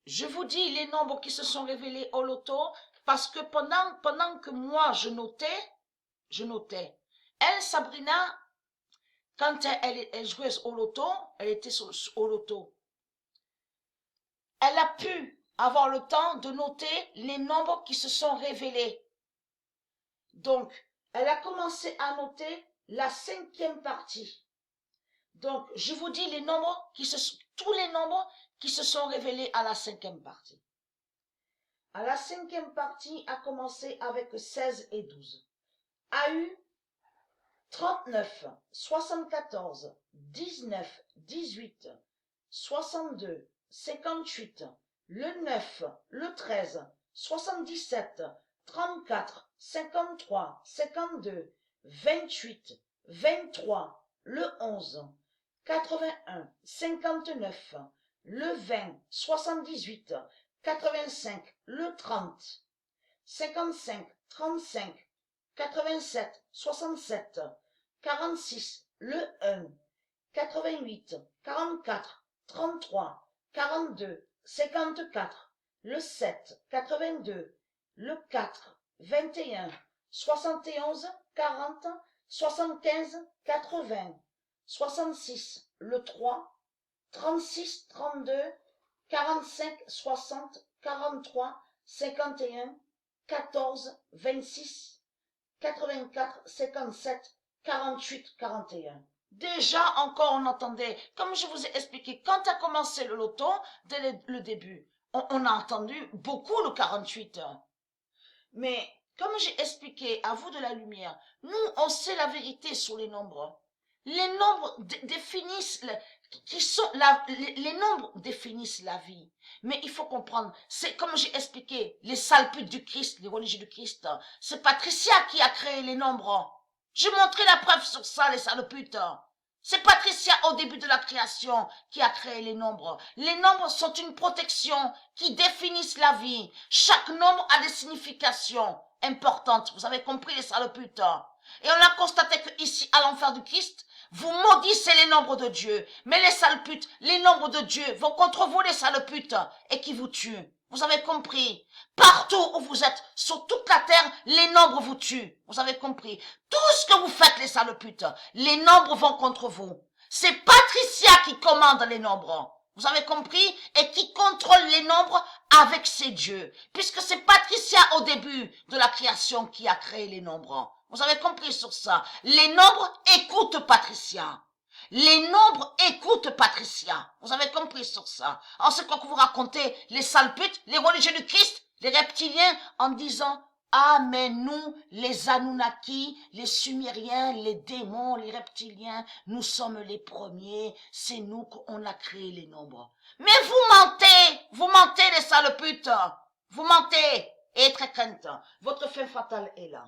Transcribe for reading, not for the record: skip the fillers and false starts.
je vous dis les nombres qui se sont révélés au loto, parce que pendant que moi je notais. Elle, Sabrina, quand elle jouait au loto, elle était au loto. Elle a pu avoir le temps de noter les nombres qui se sont révélés. Donc, elle a commencé à noter la 5e partie. Donc, je vous dis les nombres tous les nombres qui se sont révélés à la 5e partie. À la 5e partie a commencé avec 16 et 12. A eu 39, 74, 19, 18, 62, 58, le 9, le 13, 77, 34, 53, 52, 28, 23, le 11, 81, 59, le 20, 78, 85, le 30, 55, 35, 87, 67, 46, le 1, 88, 44, 33, 42, 54, le 7, 82, le 4, 21, 71, 40, 75, 80, 66, le 3, 36, 32, 45, 60, 43, 51, 14, 26, 84, 57, 48, 41. Déjà encore on entendait, comme je vous ai expliqué, quand a commencé le loto, dès le début, on a entendu beaucoup le 48. Mais comme j'ai expliqué à vous de la lumière, nous on sait la vérité sur les nombres. Les nombres définissent les nombres définissent la vie. Mais il faut comprendre, c'est comme j'ai expliqué, les sales putes du Christ, les religieux du Christ, c'est Patricia qui a créé les nombres. J'ai montré la preuve sur ça, les sales putes. C'est Patricia au début de la création qui a créé les nombres. Les nombres sont une protection qui définissent la vie. Chaque nombre a des significations importantes. Vous avez compris les sales putes. Et on a constaté que ici, à l'enfer du Christ, vous maudissez les nombres de Dieu. Mais les sales putes, les nombres de Dieu vont contre vous, les sales putes, et qui vous tuent. Vous avez compris? Partout où vous êtes, sur toute la terre, les nombres vous tuent. Vous avez compris? Tout ce que vous faites, les sales putes, les nombres vont contre vous. C'est Patricia qui commande les nombres. Vous avez compris? Et qui contrôle les nombres avec ses dieux. Puisque c'est Patricia au début de la création qui a créé les nombres. Vous avez compris sur ça? Les nombres écoutent Patricia. Les nombres écoutent Patricia. Vous avez compris sur ça? En ce que vous racontez, les sales putes, les religieux du Christ, les reptiliens, en disant « Ah, mais nous, les Anunnaki, les Sumériens, les démons, les reptiliens, nous sommes les premiers, c'est nous qu'on a créé les nombres. » Mais vous mentez les sales putes, vous mentez, et très crainte, votre fin fatale est là.